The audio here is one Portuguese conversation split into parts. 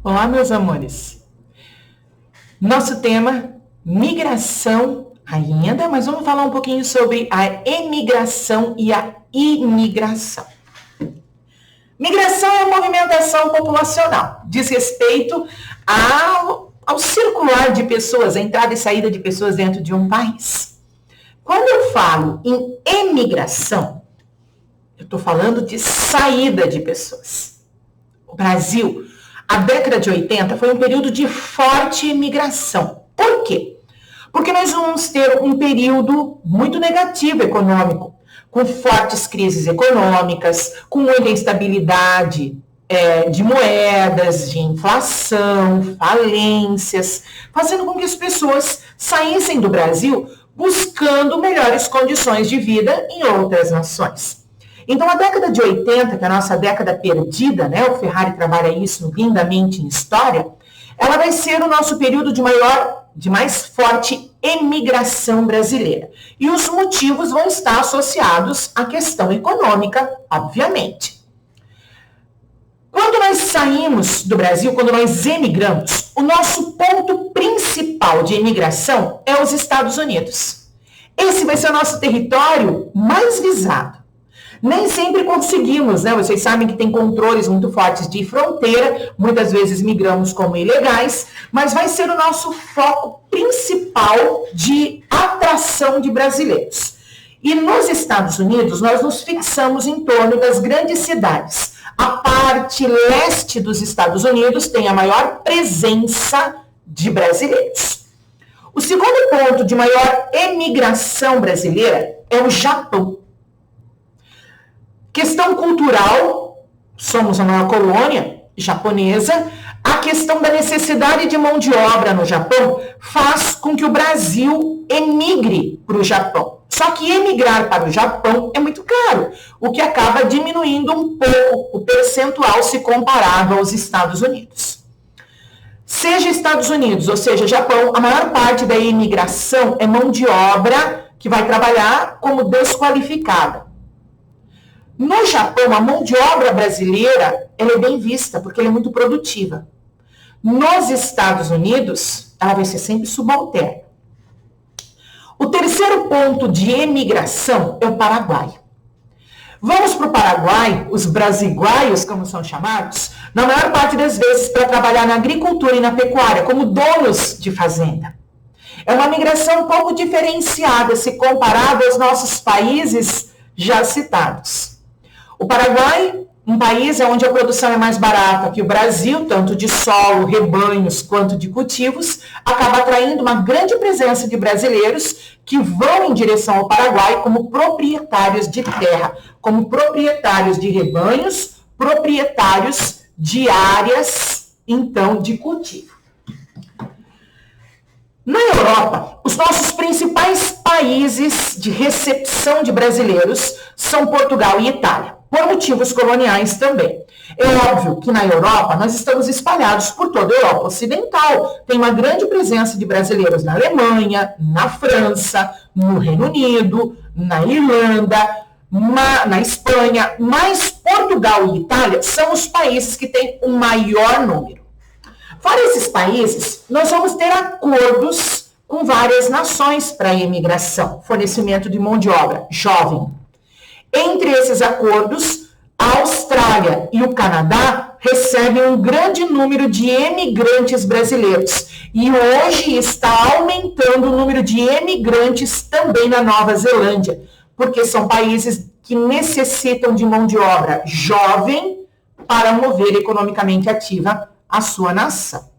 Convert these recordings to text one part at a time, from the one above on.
Olá, meus amores. Nosso tema, migração ainda, mas vamos falar um pouquinho sobre a emigração e a imigração. Migração é a movimentação populacional, diz respeito ao circular de pessoas, a entrada e saída de pessoas dentro de um país. Quando eu falo em emigração, eu estou falando de saída de pessoas. O Brasil, a década de 80 foi um período de forte imigração. Por quê? Porque nós vamos ter um período muito negativo econômico, com fortes crises econômicas, com muita instabilidade de moedas, de inflação, falências, fazendo com que as pessoas saíssem do Brasil buscando melhores condições de vida em outras nações. Então, a década de 80, que é a nossa década perdida, né? O Ferrari trabalha isso lindamente em história, ela vai ser o nosso período de mais forte emigração brasileira. E os motivos vão estar associados à questão econômica, obviamente. Quando nós saímos do Brasil, quando nós emigramos, o nosso ponto principal de imigração é os Estados Unidos. Esse vai ser o nosso território mais visado. Nem sempre conseguimos, né? Vocês sabem que tem controles muito fortes de fronteira, muitas vezes migramos como ilegais, mas vai ser o nosso foco principal de atração de brasileiros. E nos Estados Unidos, nós nos fixamos em torno das grandes cidades. A parte leste dos Estados Unidos tem a maior presença de brasileiros. O segundo ponto de maior emigração brasileira é o Japão. Questão cultural, somos a maior colônia japonesa, a questão da necessidade de mão de obra no Japão faz com que o Brasil emigre para o Japão. Só que emigrar para o Japão é muito caro, o que acaba diminuindo um pouco o percentual se comparado aos Estados Unidos. Seja Estados Unidos, ou seja, Japão, a maior parte da imigração é mão de obra que vai trabalhar como desqualificada. No Japão, a mão de obra brasileira ela é bem vista, porque ela é muito produtiva. Nos Estados Unidos, ela vai ser sempre subalterna. O terceiro ponto de emigração é o Paraguai. Vamos para o Paraguai, os brasiguaios, como são chamados, na maior parte das vezes para trabalhar na agricultura e na pecuária, como donos de fazenda. É uma migração um pouco diferenciada se comparado aos nossos países já citados. O Paraguai, um país onde a produção é mais barata que o Brasil, tanto de solo, rebanhos, quanto de cultivos, acaba atraindo uma grande presença de brasileiros que vão em direção ao Paraguai como proprietários de terra, como proprietários de rebanhos, proprietários de áreas, então, de cultivo. Na Europa, os nossos principais países de recepção de brasileiros são Portugal e Itália, por motivos coloniais também. É óbvio que na Europa nós estamos espalhados por toda a Europa Ocidental. Tem uma grande presença de brasileiros na Alemanha, na França, no Reino Unido, na Irlanda, na Espanha, mas Portugal e Itália são os países que têm o maior número. Fora esses países, nós vamos ter acordos com várias nações para a imigração, fornecimento de mão de obra jovem. Entre esses acordos, a Austrália e o Canadá recebem um grande número de emigrantes brasileiros. E hoje está aumentando o número de emigrantes também na Nova Zelândia, porque são países que necessitam de mão de obra jovem para mover economicamente ativa a sua nação.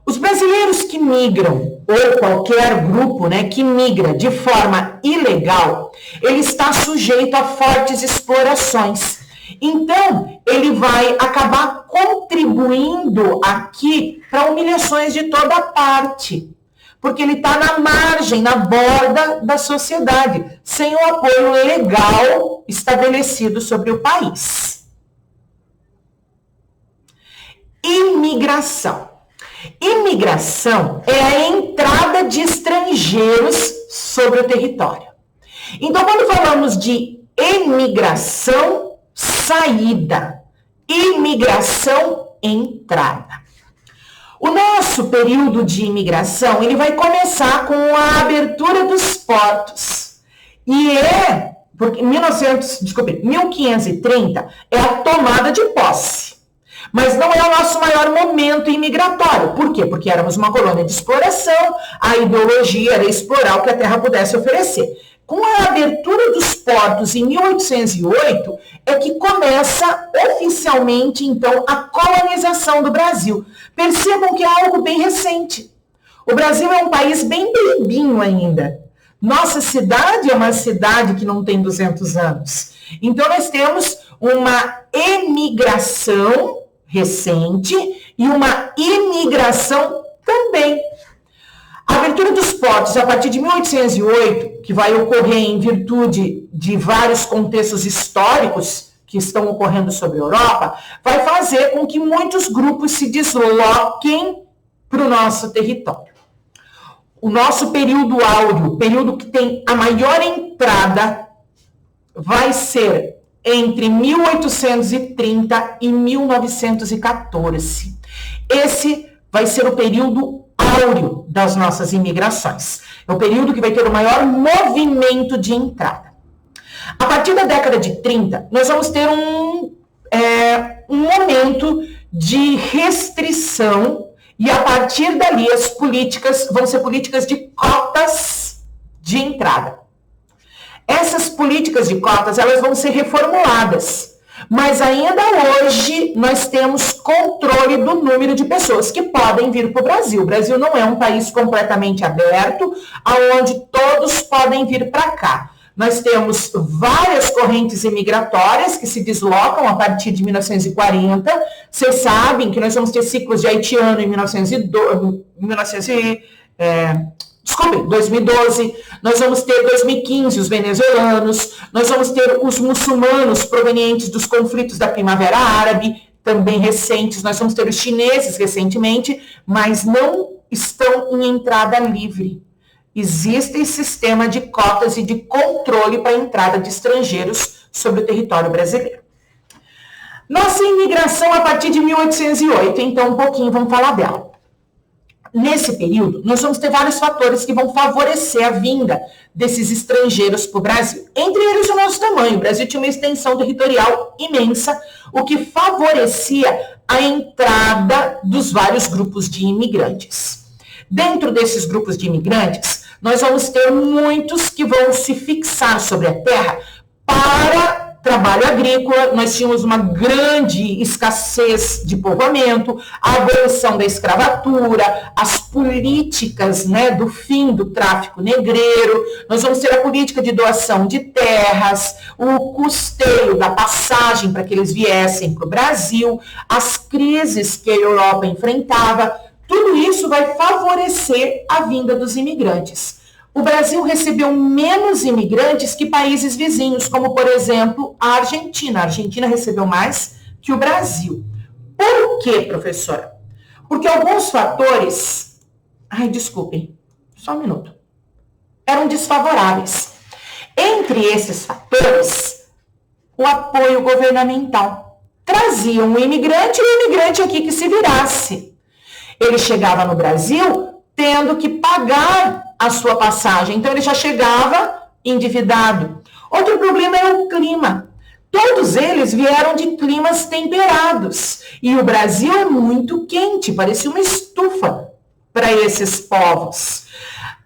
Os brasileiros que migram, ou qualquer grupo, né, que migra de forma ilegal, ele está sujeito a fortes explorações. Então, ele vai acabar contribuindo aqui para humilhações de toda parte, porque ele está na margem, na borda da sociedade, sem o apoio legal estabelecido sobre o país. Imigração. Imigração é a entrada de estrangeiros sobre o território. Então, quando falamos de emigração, saída. Imigração, entrada. O nosso período de imigração, ele vai começar com a abertura dos portos. E porque 1530 é a tomada de posse. Mas não é o nosso maior momento imigratório. Por quê? Porque éramos uma colônia de exploração, a ideologia era explorar o que a terra pudesse oferecer. Com a abertura dos portos em 1808, é que começa oficialmente, então, a colonização do Brasil. Percebam que é algo bem recente. O Brasil é um país bem bebinho ainda. Nossa cidade é uma cidade que não tem 200 anos. Então, nós temos uma emigração recente e uma imigração também. A abertura dos portos, a partir de 1808, que vai ocorrer em virtude de vários contextos históricos que estão ocorrendo sobre a Europa, vai fazer com que muitos grupos se desloquem para o nosso território. O nosso período áureo, o período que tem a maior entrada, vai ser entre 1830 e 1914. Esse vai ser o período áureo das nossas imigrações. É o período que vai ter o maior movimento de entrada. A partir da década de 30, nós vamos ter um momento de restrição e a partir dali as políticas vão ser políticas de cotas de entrada. Essas políticas de cotas, elas vão ser reformuladas. Mas ainda hoje nós temos controle do número de pessoas que podem vir para o Brasil. O Brasil não é um país completamente aberto, onde todos podem vir para cá. Nós temos várias correntes imigratórias que se deslocam a partir de 1940. Vocês sabem que nós vamos ter ciclos de haitiano em 2012, nós vamos ter 2015 os venezuelanos, nós vamos ter os muçulmanos provenientes dos conflitos da Primavera Árabe, também recentes, nós vamos ter os chineses recentemente, mas não estão em entrada livre. Existe sistema de cotas e de controle para a entrada de estrangeiros sobre o território brasileiro. Nossa imigração a partir de 1808, então um pouquinho vamos falar dela. Nesse período, nós vamos ter vários fatores que vão favorecer a vinda desses estrangeiros para o Brasil. Entre eles, o nosso tamanho. O Brasil tinha uma extensão territorial imensa, o que favorecia a entrada dos vários grupos de imigrantes. Dentro desses grupos de imigrantes, nós vamos ter muitos que vão se fixar sobre a terra para trabalho agrícola. Nós tínhamos uma grande escassez de povoamento, a abolição da escravatura, as políticas, do fim do tráfico negreiro. Nós vamos ter a política de doação de terras, o custeio da passagem para que eles viessem para o Brasil, as crises que a Europa enfrentava. Tudo isso vai favorecer a vinda dos imigrantes. O Brasil recebeu menos imigrantes que países vizinhos, como, por exemplo, a Argentina. A Argentina recebeu mais que o Brasil. Por quê, professora? Porque alguns fatores... desculpem, só um minuto. Eram desfavoráveis. Entre esses fatores, o apoio governamental. Traziam um imigrante e o imigrante aqui que se virasse. Ele chegava no Brasil tendo que pagar a sua passagem. Então, ele já chegava endividado. Outro problema é o clima. Todos eles vieram de climas temperados. E o Brasil é muito quente, parecia uma estufa para esses povos.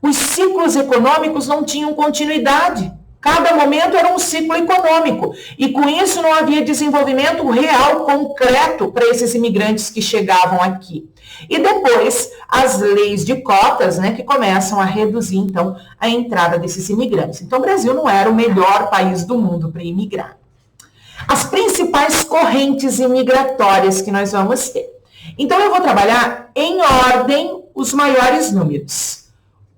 Os ciclos econômicos não tinham continuidade. Cada momento era um ciclo econômico. E com isso não havia desenvolvimento real, concreto, para esses imigrantes que chegavam aqui. E depois, as leis de cotas, que começam a reduzir, então, a entrada desses imigrantes. Então, o Brasil não era o melhor país do mundo para imigrar. As principais correntes imigratórias que nós vamos ter. Então, eu vou trabalhar em ordem os maiores números.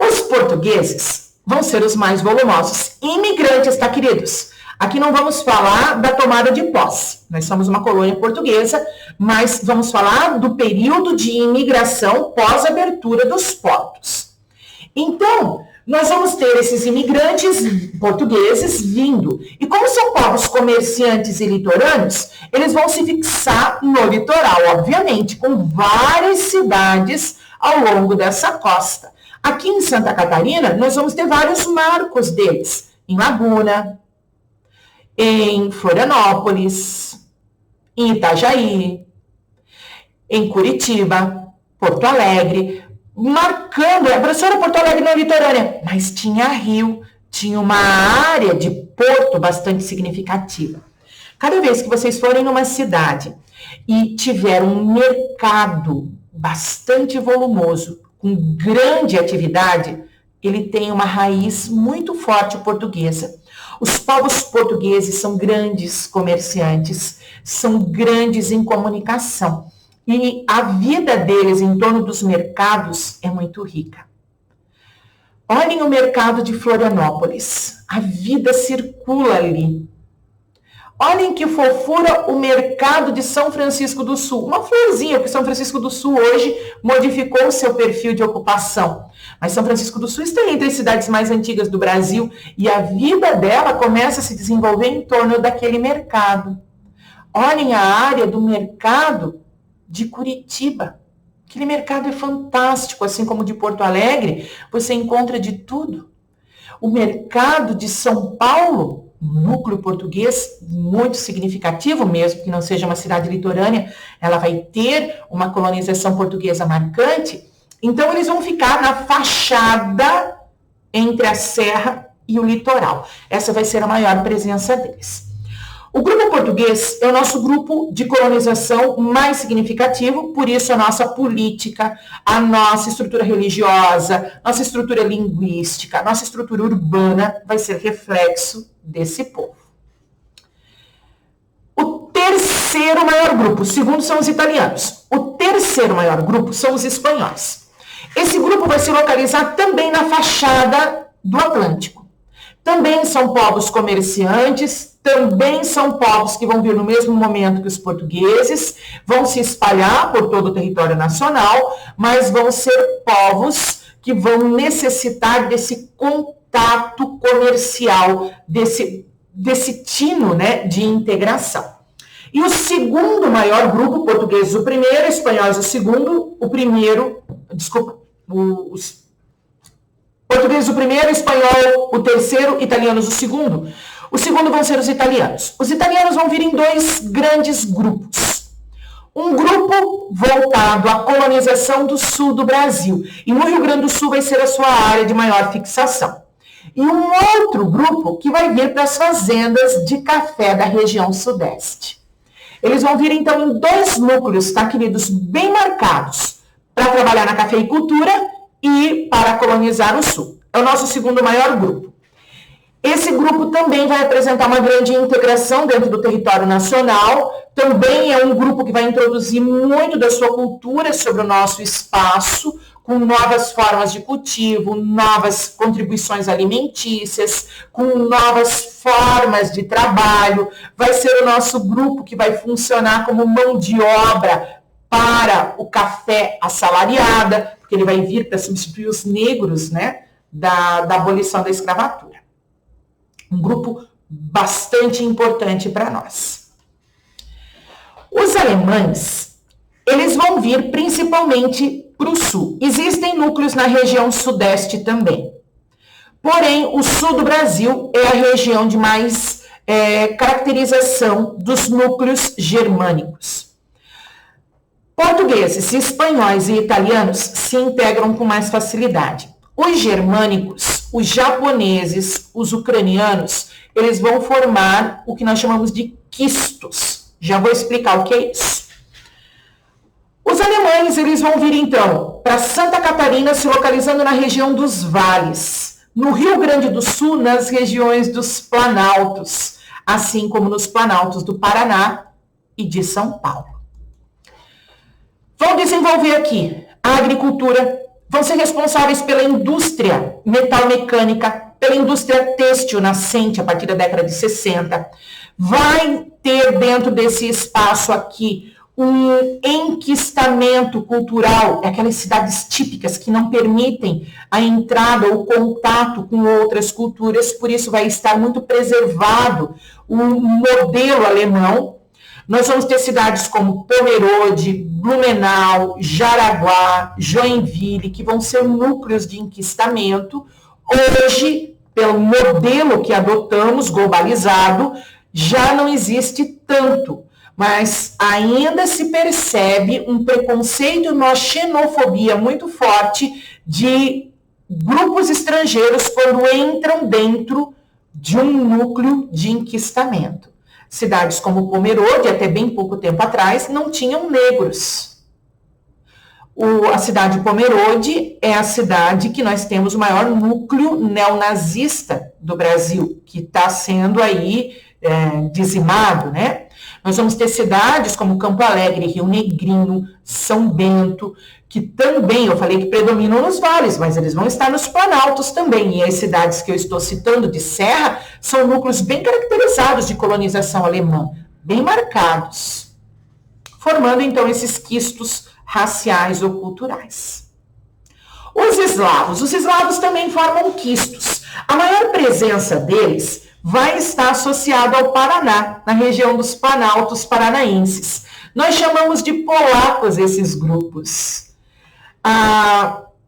Os portugueses vão ser os mais volumosos. Imigrantes, tá, queridos? Aqui não vamos falar da tomada de posse. Nós somos uma colônia portuguesa, mas vamos falar do período de imigração pós-abertura dos portos. Então, nós vamos ter esses imigrantes portugueses vindo. E como são povos comerciantes e litorâneos, eles vão se fixar no litoral, obviamente, com várias cidades ao longo dessa costa. Aqui em Santa Catarina, nós vamos ter vários marcos deles, em Laguna, em Florianópolis, em Itajaí, em Curitiba, Porto Alegre, marcando, a professora Porto Alegre não é litorânea, mas tinha rio, tinha uma área de porto bastante significativa. Cada vez que vocês forem numa cidade e tiver um mercado bastante volumoso, com grande atividade, ele tem uma raiz muito forte portuguesa. Os povos portugueses são grandes comerciantes, são grandes em comunicação. E a vida deles em torno dos mercados é muito rica. Olhem o mercado de Florianópolis. A vida circula ali. Olhem que fofura o mercado de São Francisco do Sul. Uma florzinha, porque São Francisco do Sul hoje modificou o seu perfil de ocupação. Mas São Francisco do Sul está entre as cidades mais antigas do Brasil e a vida dela começa a se desenvolver em torno daquele mercado. Olhem a área do mercado de Curitiba. Aquele mercado é fantástico, assim como de Porto Alegre, você encontra de tudo. O mercado de São Paulo, núcleo português muito significativo mesmo, que não seja uma cidade litorânea, ela vai ter uma colonização portuguesa marcante, então eles vão ficar na fachada entre a serra e o litoral. Essa vai ser a maior presença deles. O grupo português é o nosso grupo de colonização mais significativo, por isso a nossa política, a nossa estrutura religiosa, nossa estrutura linguística, nossa estrutura urbana vai ser reflexo desse povo. O terceiro maior grupo, o segundo são os italianos. O terceiro maior grupo são os espanhóis. Esse grupo vai se localizar também na fachada do Atlântico. Também são povos comerciantes, também são povos que vão vir no mesmo momento que os portugueses, vão se espalhar por todo o território nacional, mas vão ser povos que vão necessitar desse contato comercial, desse tino, né, de integração. E o segundo maior grupo, portugueses o primeiro, espanhóis o segundo, os português o primeiro, espanhol o terceiro, italianos o segundo. O segundo vão ser os italianos. Os italianos vão vir em dois grandes grupos. Um grupo voltado à colonização do sul do Brasil. E no Rio Grande do Sul vai ser a sua área de maior fixação. E um outro grupo que vai vir para as fazendas de café da região sudeste. Eles vão vir, então, em dois núcleos, tá, queridos, bem marcados, para trabalhar na cafeicultura e para colonizar o sul. É o nosso segundo maior grupo. Esse grupo também vai apresentar uma grande integração dentro do território nacional, também é um grupo que vai introduzir muito da sua cultura sobre o nosso espaço, com novas formas de cultivo, novas contribuições alimentícias, com novas formas de trabalho. Vai ser o nosso grupo que vai funcionar como mão de obra para o café assalariada, porque ele vai vir para substituir os negros, né, da abolição da escravatura. Um grupo bastante importante para nós. Os alemães, eles vão vir principalmente para o sul. Existem núcleos na região sudeste também. Porém, o sul do Brasil é a região de mais caracterização dos núcleos germânicos. Portugueses, espanhóis e italianos se integram com mais facilidade. Os germânicos, os japoneses, os ucranianos, eles vão formar o que nós chamamos de quistos. Já vou explicar o que é isso. Os alemães, eles vão vir então para Santa Catarina, se localizando na região dos vales. No Rio Grande do Sul, nas regiões dos planaltos, assim como nos planaltos do Paraná e de São Paulo. Vão desenvolver aqui a agricultura, vão ser responsáveis pela indústria metalmecânica, pela indústria têxtil nascente a partir da década de 60. Vai ter dentro desse espaço aqui um enquistamento cultural, aquelas cidades típicas que não permitem a entrada ou contato com outras culturas, por isso vai estar muito preservado o modelo alemão. Nós vamos ter cidades como Pomerode, Blumenau, Jaraguá, Joinville, que vão ser núcleos de enquistamento. Hoje, pelo modelo que adotamos, globalizado, já não existe tanto, mas ainda se percebe um preconceito e uma xenofobia muito forte de grupos estrangeiros quando entram dentro de um núcleo de enquistamento. Cidades como Pomerode, até bem pouco tempo atrás, não tinham negros. A cidade de Pomerode é a cidade que nós temos o maior núcleo neonazista do Brasil, que está sendo aí dizimado, né? Nós vamos ter cidades como Campo Alegre, Rio Negrinho, São Bento, que também, eu falei que predominam nos vales, mas eles vão estar nos planaltos também. E as cidades que eu estou citando de serra são núcleos bem caracterizados de colonização alemã, bem marcados, formando então esses quistos raciais ou culturais. Os eslavos também formam quistos. A maior presença deles vai estar associada ao Paraná, na região dos Planaltos paranaenses. Nós chamamos de polacos esses grupos.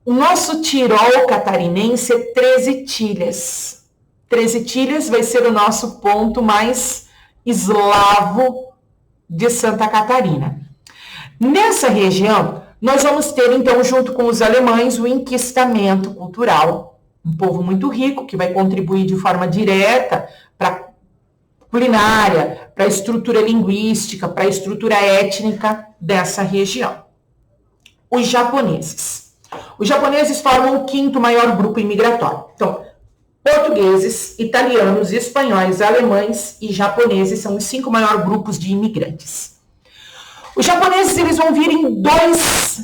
O nosso Tirol catarinense é 13 Tilhas. 13 Tilhas vai ser o nosso ponto mais eslavo de Santa Catarina. Nessa região, nós vamos ter, então, junto com os alemães, o enquistamento cultural. Um povo muito rico, que vai contribuir de forma direta para a culinária, para a estrutura linguística, para a estrutura étnica dessa região. Os japoneses. Os japoneses formam o quinto maior grupo imigratório. Então, portugueses, italianos, espanhóis, alemães e japoneses são os 5 maiores grupos de imigrantes. Os japoneses eles vão vir em 2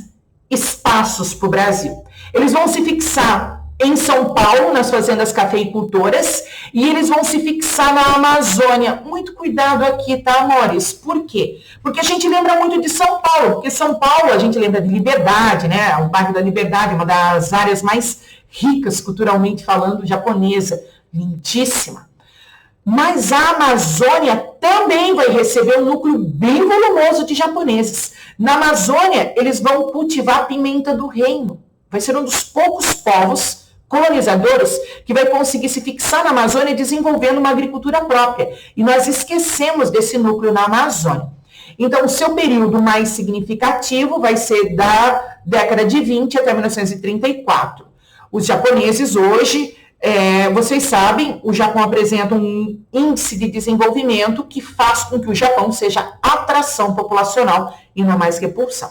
espaços para o Brasil. Eles vão se fixar em São Paulo, nas fazendas cafeicultoras, e eles vão se fixar na Amazônia. Muito cuidado aqui, tá, amores? Por quê? Porque a gente lembra muito de São Paulo, porque São Paulo a gente lembra de Liberdade, né? O bairro da Liberdade, uma das áreas mais ricas, culturalmente falando, japonesa, lindíssima. Mas a Amazônia também vai receber um núcleo bem volumoso de japoneses. Na Amazônia, eles vão cultivar pimenta do reino. Vai ser um dos poucos povos colonizadores que vai conseguir se fixar na Amazônia desenvolvendo uma agricultura própria. E nós esquecemos desse núcleo na Amazônia. Então, o seu período mais significativo vai ser da década de 20 até 1934. Os japoneses hoje, vocês sabem, o Japão apresenta um índice de desenvolvimento que faz com que o Japão seja atração populacional e não mais repulsão.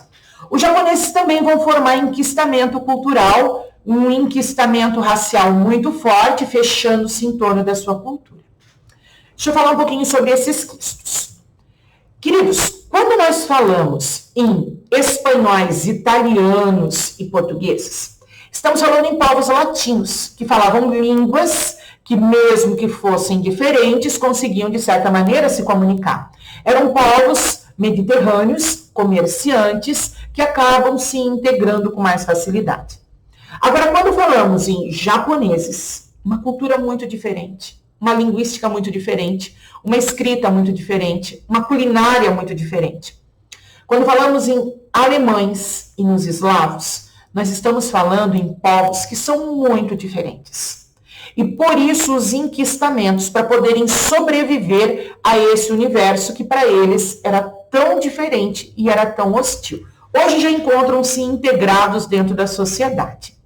Os japoneses também vão formar enquistamento cultural, um enquistamento racial muito forte, fechando-se em torno da sua cultura. Deixa eu falar um pouquinho sobre esses quistos. Queridos, quando nós falamos em espanhóis, italianos e portugueses, estamos falando em povos latinos, que falavam línguas que, mesmo que fossem diferentes, conseguiam, de certa maneira, se comunicar. Eram povos mediterrâneos, comerciantes, que acabam se integrando com mais facilidade. Agora, quando falamos em japoneses, uma cultura muito diferente, uma linguística muito diferente, uma escrita muito diferente, uma culinária muito diferente. Quando falamos em alemães e nos eslavos, nós estamos falando em povos que são muito diferentes. E por isso os enquistamentos, para poderem sobreviver a esse universo que para eles era tão diferente e era tão hostil. Hoje já encontram-se integrados dentro da sociedade.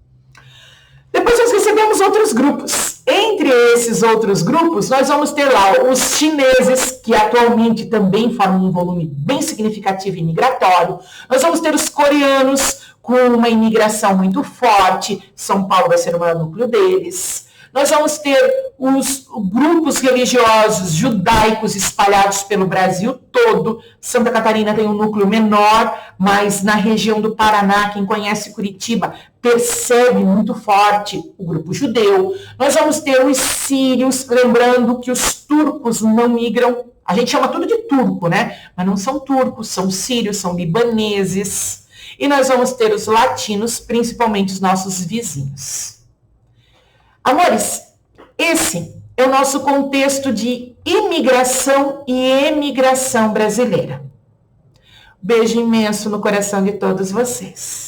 Depois nós recebemos outros grupos. Entre esses outros grupos, nós vamos ter lá os chineses, que atualmente também formam um volume bem significativo imigratório. Nós vamos ter os coreanos, com uma imigração muito forte. São Paulo vai ser o maior núcleo deles. Nós vamos ter os grupos religiosos judaicos espalhados pelo Brasil todo. Santa Catarina tem um núcleo menor, mas na região do Paraná, quem conhece Curitiba, percebe muito forte o grupo judeu. Nós vamos ter os sírios, lembrando que os turcos não migram. A gente chama tudo de turco, né? Mas não são turcos, são sírios, são libaneses. E nós vamos ter os latinos, principalmente os nossos vizinhos. Amores, esse é o nosso contexto de imigração e emigração brasileira. Beijo imenso no coração de todos vocês.